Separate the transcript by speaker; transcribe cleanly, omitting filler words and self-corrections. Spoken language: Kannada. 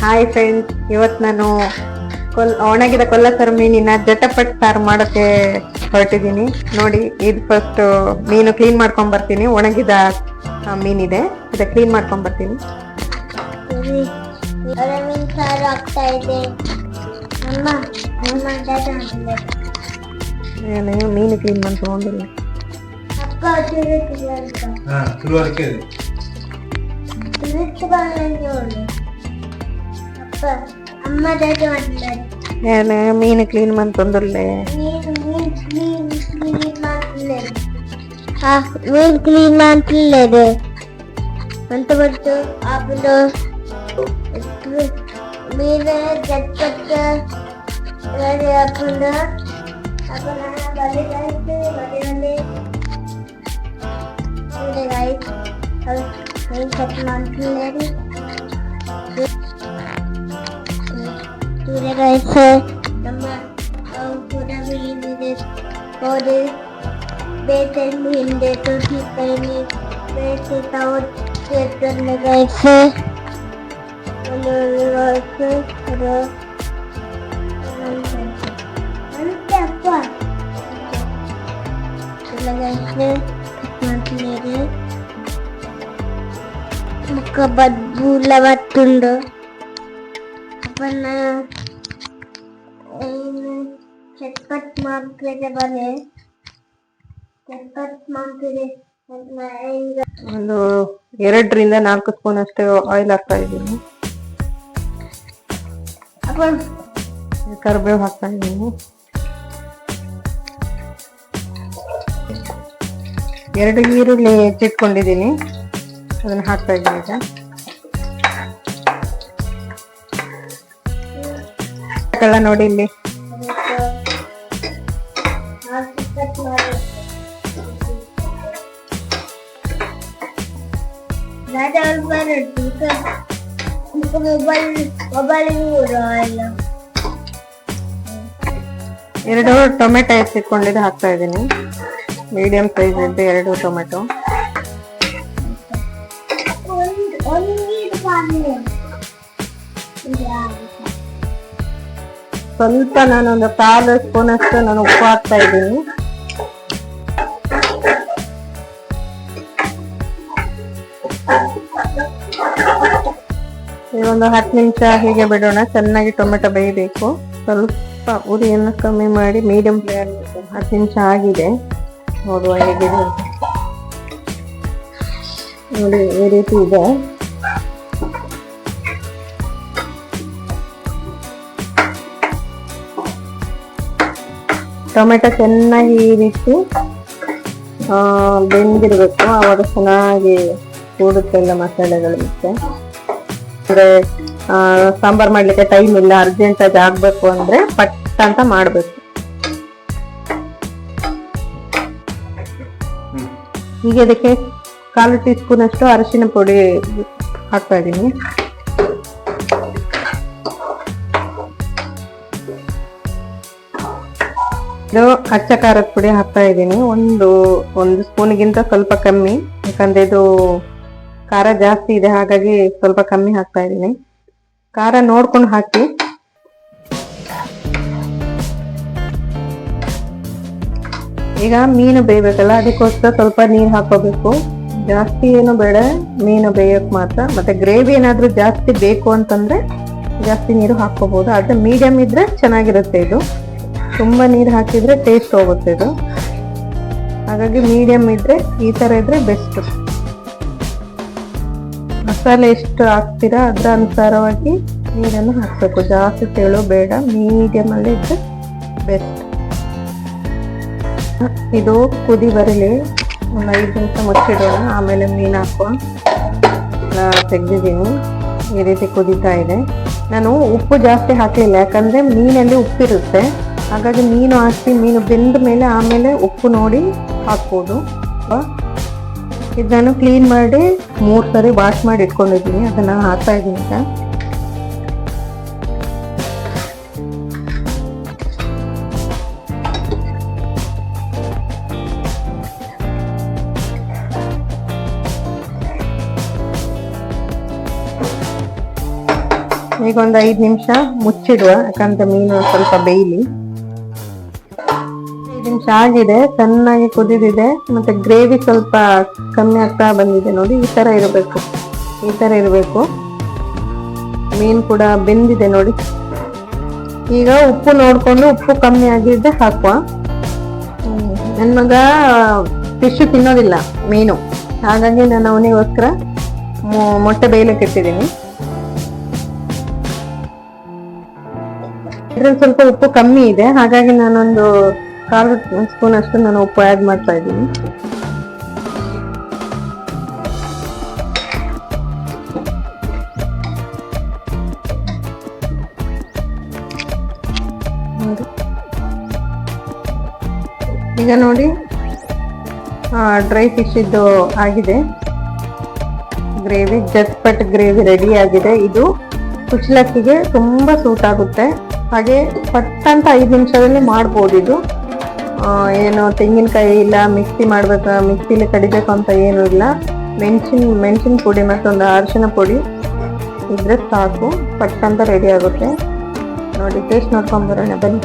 Speaker 1: ಹಾಯ್ ಫ್ರೆಂಡ್ಸ್, ಇವತ್ತು ನಾನು ಒಣಗಿದ ಕೊಲ್ಲಸರ ಮೀನಿನ ಜಟಪಟ್ ಸಾರು ಮಾಡೋಕ್ಕೆ ಹೊರಟಿದ್ದೀನಿ. ನೋಡಿ, ಇದು ಫಸ್ಟ್ ಮೀನು ಕ್ಲೀನ್ ಮಾಡ್ಕೊಂಡ್ ಬರ್ತೀನಿ. ಒಣಗಿದ ಮೀನಿದೆ, ಇದು ಕ್ಲೀನ್ ಮಾಡ್ಕೊಂಡ್ ಬರ್ತೀನಿ. ಮೀನು ಕ್ಲೀನ್ ಮಾಡ್ಕೊಂಡಿಲ್ಲ. ಮೀನು ಕ್ಲೀನ್ ಮಾಡ್ಕೊಂಡಲ್ಲೇ
Speaker 2: ಮೀನ್ ಕ್ಲೀನ್ ಮಾಡ್ತಿಲ್ಲದೆ ಅಂತ ಬಂತು ಆಪಲು ಮೀನು ಜಟ್ಪಟ್ಟ ರೆಡಿ ಹಾಕೊಂಡು ಅಪ್ಪನ ಬಲಿ ಗಾಯ್ತು ಬಲಿ ಗಾಯ್ತು ಮೀನು ಕಟ್ ಮಾಡ್ತಿಲ್ಲದೆ ರೈಸ್ ನಮ್ಮ ಕೂಡ ಮೀನಿದೆ ಹೋದೆ ಬೇಟೆಯಲ್ಲಿ ಹಿಂದೆ ತುಳಸಿ ಕೈಲಿ ಬೇಟೆ ತಗೊಂಡು ರೈಸ್ ಅಂತೆ ಅಪ್ಪ ಮಾಡ್ತಿದ್ದಾರೆ ಮುಖ ಬದ್ಬೂಲ ಬತ್ತುಂಡು ಅಪ್ಪನ ಚಟ್ಪಟ್ ಮಾಡ್ತಿದೆ ಬಲೆ ಚಟ್ಪಟ್ ಮಾಡ್ತಿದೆ.
Speaker 1: ಒಂದು 2ರಿಂದ 4 ಸ್ಪೂನ್ ಅಷ್ಟು ಆಯಿಲ್ ಹಾಕ್ತಾ ಇದ್ದೀನಿ. ಕರಿಬೇವು ಹಾಕ್ತಾ ಇದ್ದೀನಿ. 2 ಈರುಳ್ಳಿ ಹೆಚ್ಚಿಟ್ಕೊಂಡಿದ್ದೀನಿ, ಅದನ್ನ ಹಾಕ್ತಾ ಇದ್ದೀನಿ. ಈಗ ನೋಡಿ ಇಲ್ಲಿ ಎರಡು ಟೊಮೆಟೊ ಹೆಚ್ಚಿಟ್ಕೊಂಡಿದ್ದು ಹಾಕ್ತಾ ಇದ್ದೀನಿ. ಮೀಡಿಯಂ ಸೈಜ್ ಇದ್ದು 2 ಟೊಮೆಟೊ. ಸ್ವಲ್ಪ ನಾನೊಂದು 1/4 ಸ್ಪೂನ್ ಅಷ್ಟು ನಾನು ಉಪ್ಪು ಹಾಕ್ತಾ ಇದ್ದೀನಿ. ಒಂದು 10 ನಿಮಿಷ ಹೀಗೆ ಬಿಡೋಣ. ಚೆನ್ನಾಗಿ ಟೊಮೆಟೊ ಬೇಯಬೇಕು. ಸ್ವಲ್ಪ ಉರಿಯನ್ನು ಕಮ್ಮಿ ಮಾಡಿ ಮೀಡಿಯಂ ಫ್ಲೇಮ್. 10 ನಿಮಿಷ ಆಗಿದೆ, ನೋಡುವ ಹೇಗಿದೆ. ನೋಡಿ, ಈ ರೀತಿ ಇದೆ. ಟೊಮೆಟೊ ಚೆನ್ನಾಗಿ ಈ ರೀತಿ ಬೆಂದಿರ್ಬೇಕು, ಆವಾಗ ಚೆನ್ನಾಗಿ ಕೂಡುತ್ತೆಲ್ಲ ಮಸಾಲೆಗಳು. ಮತ್ತೆ ಅಂದ್ರೆ ಸಾಂಬಾರ್ ಮಾಡ್ಲಿಕ್ಕೆ ಟೈಮ್ ಇಲ್ಲ, ಅರ್ಜೆಂಟ್ ಆಗಿ ಆಗ್ಬೇಕು ಅಂದ್ರೆ ಪಟ್ ಅಂತ ಮಾಡ್ಬೇಕು. ಈಗ ಅದಕ್ಕೆ 1/4 ಟೀ ಸ್ಪೂನ್ ಅಷ್ಟು ಅರಿಶಿನ ಪುಡಿ ಹಾಕ್ತಾ ಇದ್ದೀನಿ. ಇದು ಅಚ್ಚ ಖಾರದ ಪುಡಿ ಹಾಕ್ತಾ ಇದ್ದೀನಿ. ಒಂದು ಸ್ಪೂನ್ಗಿಂತ ಸ್ವಲ್ಪ ಕಮ್ಮಿ, ಯಾಕಂದ್ರೆ ಇದು ಖಾರ ಜಾಸ್ತಿ ಇದೆ, ಹಾಗಾಗಿ ಸ್ವಲ್ಪ ಕಮ್ಮಿ ಹಾಕ್ತಾ ಇದ್ದೀನಿ. ಖಾರ ನೋಡ್ಕೊಂಡು ಹಾಕಿ. ಈಗ ಮೀನು ಬೇಯಬೇಕಲ್ಲ, ಅದಕ್ಕೋಸ್ಕರ ಸ್ವಲ್ಪ ನೀರು ಹಾಕೋಬೇಕು. ಜಾಸ್ತಿ ಏನು ಬೇಡ, ಮೀನು ಬೇಯಕ್ ಮಾತ್ರ. ಮತ್ತೆ ಗ್ರೇವಿ ಏನಾದ್ರೂ ಜಾಸ್ತಿ ಬೇಕು ಅಂತಂದ್ರೆ ಜಾಸ್ತಿ ನೀರು ಹಾಕೋಬಹುದು. ಆದ್ರೆ ಮೀಡಿಯಂ ಇದ್ರೆ ಚೆನ್ನಾಗಿರುತ್ತೆ. ಇದು ತುಂಬಾ ನೀರು ಹಾಕಿದ್ರೆ ಟೇಸ್ಟ್ ಹೋಗುತ್ತೆ ಇದು, ಹಾಗಾಗಿ ಮೀಡಿಯಂ ಇದ್ರೆ ಈ ತರ ಇದ್ರೆ ಬೆಸ್ಟ್. ಮಸಾಲೆ ಎಷ್ಟು ಹಾಕ್ತೀರಾ ಅದರ ಅನುಸಾರವಾಗಿ ನೀರನ್ನು ಹಾಕ್ಬೇಕು. ಜಾಸ್ತಿ ತೆಳು ಬೇಡ, ಮೀಡಿಯಂ ಅಲ್ಲಿ ಇದ್ರೆ ಬೆಸ್ಟ್. ಇದು ಕುದಿ ಬರಲಿ, ಒಂದು 5 ನಿಮಿಷ ಮುಚ್ಚಿಡೋಣ, ಆಮೇಲೆ ಮೀನು ಹಾಕುವ. ತೆಗ್ದಿದ್ದೀನಿ, ಈ ರೀತಿ ಕುದೀತಾ ಇದೆ. ನಾನು ಉಪ್ಪು ಜಾಸ್ತಿ ಹಾಕಲಿಲ್ಲ, ಯಾಕಂದ್ರೆ ಮೀನಲ್ಲಿ ಉಪ್ಪಿರುತ್ತೆ. ಹಾಗಾಗಿ ಮೀನು ಹಾಕಿ, ಮೀನು ಬೆಂದ ಮೇಲೆ ಆಮೇಲೆ ಉಪ್ಪು ನೋಡಿ ಹಾಕ್ಬೋದು. ಇದನ್ನು ಕ್ಲೀನ್ ಮಾಡಿ 3 ಸರಿ ವಾಶ್ ಮಾಡಿ ಇಟ್ಕೊಂಡಿದ್ದೀನಿ, ಅದನ್ನ ಹಾಕ್ತಾ ಇದ್ದೀನಿ. ಈಗ ಒಂದು 5 ನಿಮಿಷ ಮುಚ್ಚಿಡುವ, ಯಾಕಂದ್ರೆ ಮೀನು ಸ್ವಲ್ಪ ಬೇಯಲಿ. 5 ನಿಮಿಷ ಆಗಿದೆ, ಚೆನ್ನಾಗಿ ಕುದಿದಿದೆ. ಮತ್ತೆ ಗ್ರೇವಿ ಸ್ವಲ್ಪ ಕಮ್ಮಿ ಆಗ್ತಾ ಬಂದಿದೆ ನೋಡಿ. ಈ ತರ ಇರಬೇಕು. ಮೀನು ಕೂಡ ಬೆಂದಿದೆ ನೋಡಿ. ಈಗ ಉಪ್ಪು ನೋಡ್ಕೊಂಡು, ಉಪ್ಪು ಕಮ್ಮಿ ಆಗಿದ್ದೆ ಹಾಕುವ. ನನ್ನ ಮಗ ಫಿಶ್ ತಿನ್ನೋದಿಲ್ಲ, ಮೀನು, ಹಾಗಾಗಿ ನಾನು ಅವನಿಗೋಸ್ಕರ ಮೊಟ್ಟೆ ಬೇಯಲಿಕ್ಕೆ ಇಟ್ಟಿದ್ದೀನಿ. ಇದ್ರಲ್ಲಿ ಸ್ವಲ್ಪ ಉಪ್ಪು ಕಮ್ಮಿ ಇದೆ, ಹಾಗಾಗಿ ನಾನೊಂದು 1/4 ಸ್ಪೂನ್ ಅಷ್ಟು ನಾನು ಉಪ್ಪು ಆ್ಯಡ್ ಮಾಡ್ತಾ ಇದ್ದೀನಿ. ಈಗ ನೋಡಿ, ಡ್ರೈ ಫಿಶ್ ಇದ್ದು ಆಗಿದೆ ಗ್ರೇವಿ. ಜಟ್ಪಟ್ ಗ್ರೇವಿ ರೆಡಿ ಆಗಿದೆ. ಇದು ಕುಚ್ಚಲಕ್ಕಿಗೆ ತುಂಬಾ ಸೂಟ್ ಆಗುತ್ತೆ. ಹಾಗೆ ಪಟ್ಟಂತ 5 ನಿಮಿಷದಲ್ಲಿ ಮಾಡ್ಬೋದು ಇದು. ಏನು ತೆಂಗಿನಕಾಯಿ ಇಲ್ಲ, ಮಿಕ್ಸಿಲಿ ಕಡಿಬೇಕು ಅಂತ ಏನೂ ಇಲ್ಲ. ಮೆಣಸಿನ ಪುಡಿ ಮತ್ತೊಂದು ಅರಿಶಿನ ಪುಡಿ ಇದ್ರೆ ಸಾಕು, ಪಟ್ಟಂತ ರೆಡಿ ಆಗುತ್ತೆ. ನೋಡಿ, ಟೇಸ್ಟ್ ನೋಡ್ಕೊಂಡ್ ಬರೋಣ ಬನ್ನಿ.